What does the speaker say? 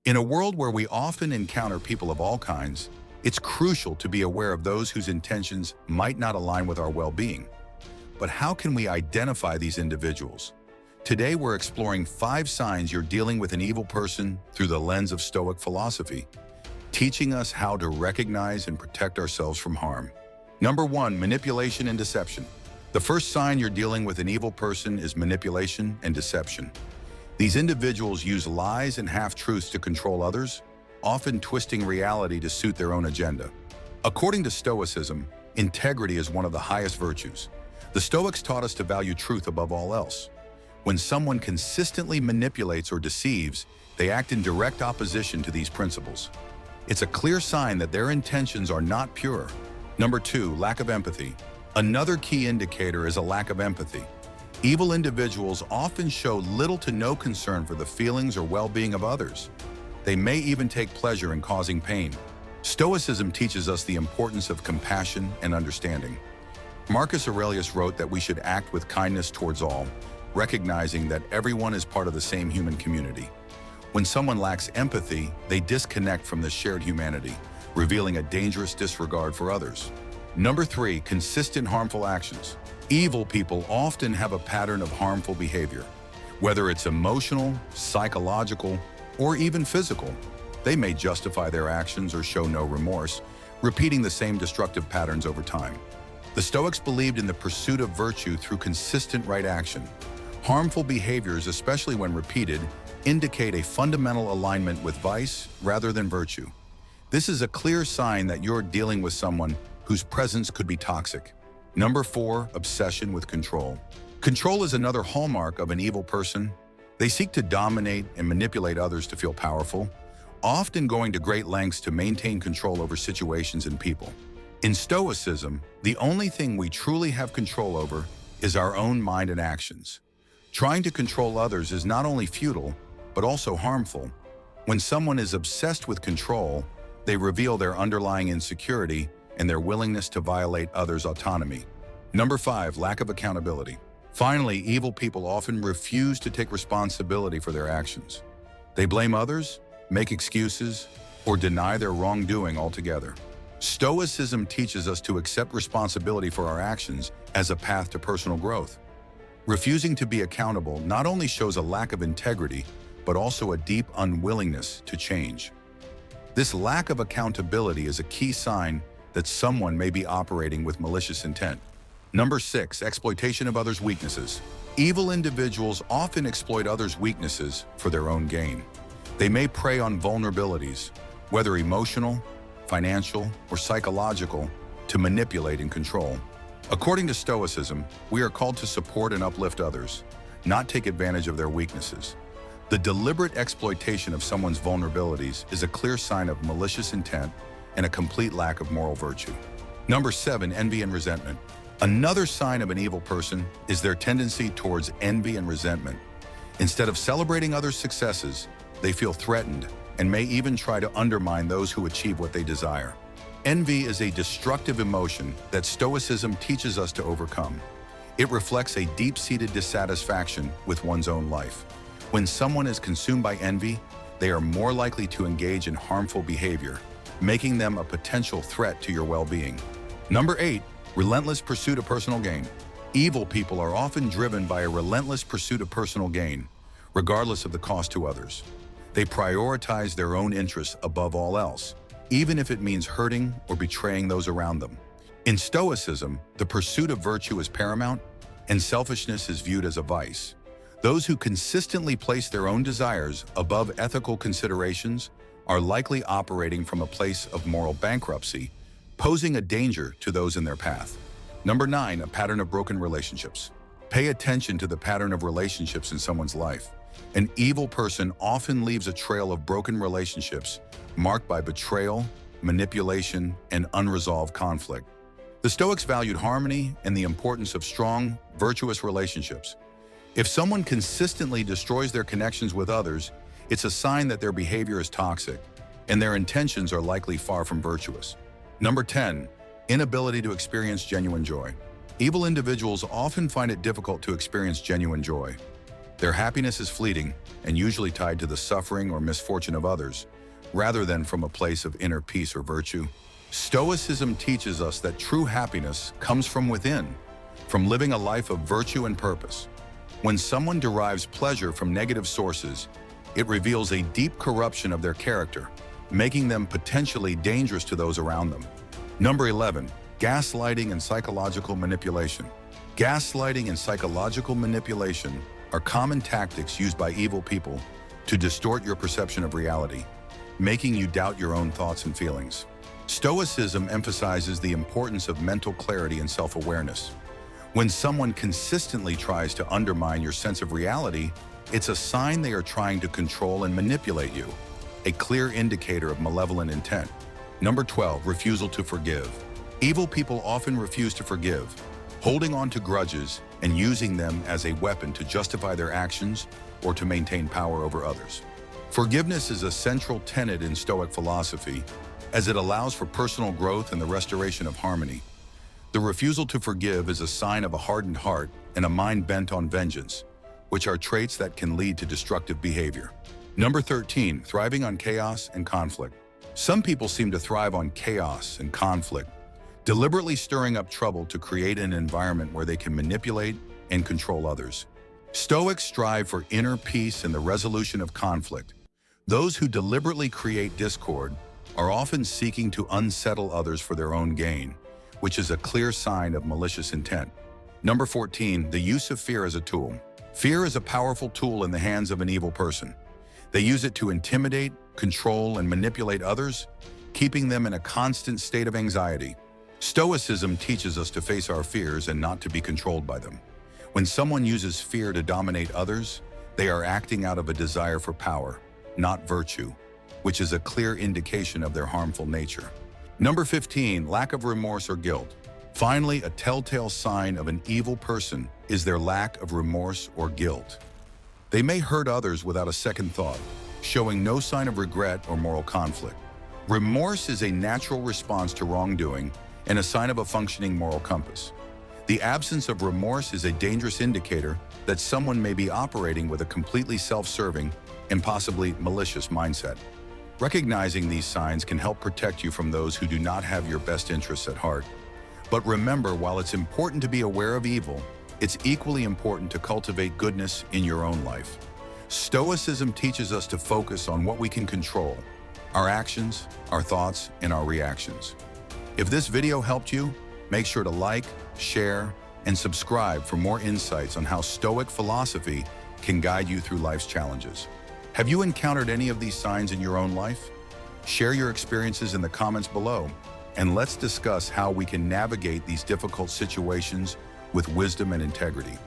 In a world where we often encounter people of all kinds, it's crucial to be aware of those whose intentions might not align with our well-being. But how can we identify these individuals? Today, we're exploring 5 signs you're dealing with an evil person through the lens of Stoic philosophy, teaching us how to recognize and protect ourselves from harm. Number 1, manipulation and deception. The first sign you're dealing with an evil person is manipulation and deception. These individuals use lies and half-truths to control others, often twisting reality to suit their own agenda. According to Stoicism, integrity is one of the highest virtues. The Stoics taught us to value truth above all else. When someone consistently manipulates or deceives, they act in direct opposition to these principles. It's a clear sign that their intentions are not pure. Number 2, lack of empathy. Another key indicator is a lack of empathy. Evil individuals often show little to no concern for the feelings or well-being of others. They may even take pleasure in causing pain. Stoicism teaches us the importance of compassion and understanding. Marcus Aurelius wrote that we should act with kindness towards all, recognizing that everyone is part of the same human community. When someone lacks empathy, they disconnect from the shared humanity, revealing a dangerous disregard for others. Number 3, consistent harmful actions. Evil people often have a pattern of harmful behavior. Whether it's emotional, psychological, or even physical, they may justify their actions or show no remorse, repeating the same destructive patterns over time. The Stoics believed in the pursuit of virtue through consistent right action. Harmful behaviors, especially when repeated, indicate a fundamental alignment with vice rather than virtue. This is a clear sign that you're dealing with someone whose presence could be toxic. Number 4, obsession with control. Control is another hallmark of an evil person. They seek to dominate and manipulate others to feel powerful, often going to great lengths to maintain control over situations and people. In Stoicism, the only thing we truly have control over is our own mind and actions. Trying to control others is not only futile, but also harmful. When someone is obsessed with control, they reveal their underlying insecurity and their willingness to violate others' autonomy. Number 5, lack of accountability. Finally, evil people often refuse to take responsibility for their actions. They blame others, make excuses, or deny their wrongdoing altogether. Stoicism teaches us to accept responsibility for our actions as a path to personal growth. Refusing to be accountable not only shows a lack of integrity, but also a deep unwillingness to change. This lack of accountability is a key sign that someone may be operating with malicious intent. Number 6, exploitation of others' weaknesses. Evil individuals often exploit others' weaknesses for their own gain. They may prey on vulnerabilities, whether emotional, financial, or psychological, to manipulate and control. According to Stoicism, we are called to support and uplift others, not take advantage of their weaknesses. The deliberate exploitation of someone's vulnerabilities is a clear sign of malicious intent and a complete lack of moral virtue. Number 7, envy and resentment. Another sign of an evil person is their tendency towards envy and resentment. Instead of celebrating others' successes, they feel threatened and may even try to undermine those who achieve what they desire. Envy is a destructive emotion that Stoicism teaches us to overcome. It reflects a deep-seated dissatisfaction with one's own life. When someone is consumed by envy, they are more likely to engage in harmful behavior, making them a potential threat to your well-being. Number 8, relentless pursuit of personal gain. Evil people are often driven by a relentless pursuit of personal gain, regardless of the cost to others. They prioritize their own interests above all else, even if it means hurting or betraying those around them. In Stoicism, the pursuit of virtue is paramount, and selfishness is viewed as a vice. Those who consistently place their own desires above ethical considerations are likely operating from a place of moral bankruptcy, posing a danger to those in their path. Number 9, a pattern of broken relationships. Pay attention to the pattern of relationships in someone's life. An evil person often leaves a trail of broken relationships marked by betrayal, manipulation, and unresolved conflict. The Stoics valued harmony and the importance of strong, virtuous relationships. If someone consistently destroys their connections with others, it's a sign that their behavior is toxic, and their intentions are likely far from virtuous. Number 10, inability to experience genuine joy. Evil individuals often find it difficult to experience genuine joy. Their happiness is fleeting and usually tied to the suffering or misfortune of others, rather than from a place of inner peace or virtue. Stoicism teaches us that true happiness comes from within, from living a life of virtue and purpose. When someone derives pleasure from negative sources, it reveals a deep corruption of their character, making them potentially dangerous to those around them. Number 11, gaslighting and psychological manipulation. Gaslighting and psychological manipulation are common tactics used by evil people to distort your perception of reality, making you doubt your own thoughts and feelings. Stoicism emphasizes the importance of mental clarity and self-awareness. When someone consistently tries to undermine your sense of reality, it's a sign they are trying to control and manipulate you, a clear indicator of malevolent intent. Number 12, refusal to forgive. Evil people often refuse to forgive, holding on to grudges and using them as a weapon to justify their actions or to maintain power over others. Forgiveness is a central tenet in Stoic philosophy, as it allows for personal growth and the restoration of harmony. The refusal to forgive is a sign of a hardened heart and a mind bent on vengeance, which are traits that can lead to destructive behavior. Number 13, thriving on chaos and conflict. Some people seem to thrive on chaos and conflict, deliberately stirring up trouble to create an environment where they can manipulate and control others. Stoics strive for inner peace and the resolution of conflict. Those who deliberately create discord are often seeking to unsettle others for their own gain, which is a clear sign of malicious intent. Number 14, the use of fear as a tool. Fear is a powerful tool in the hands of an evil person. They use it to intimidate, control, and manipulate others, keeping them in a constant state of anxiety. Stoicism teaches us to face our fears and not to be controlled by them. When someone uses fear to dominate others, they are acting out of a desire for power, not virtue, which is a clear indication of their harmful nature. Number 15, lack of remorse or guilt. Finally, a telltale sign of an evil person is their lack of remorse or guilt. They may hurt others without a second thought, showing no sign of regret or moral conflict. Remorse is a natural response to wrongdoing and a sign of a functioning moral compass. The absence of remorse is a dangerous indicator that someone may be operating with a completely self-serving and possibly malicious mindset. Recognizing these signs can help protect you from those who do not have your best interests at heart. But remember, while it's important to be aware of evil, it's equally important to cultivate goodness in your own life. Stoicism teaches us to focus on what we can control: our actions, our thoughts, and our reactions. If this video helped you, make sure to like, share, and subscribe for more insights on how Stoic philosophy can guide you through life's challenges. Have you encountered any of these signs in your own life? Share your experiences in the comments below, and let's discuss how we can navigate these difficult situations with wisdom and integrity.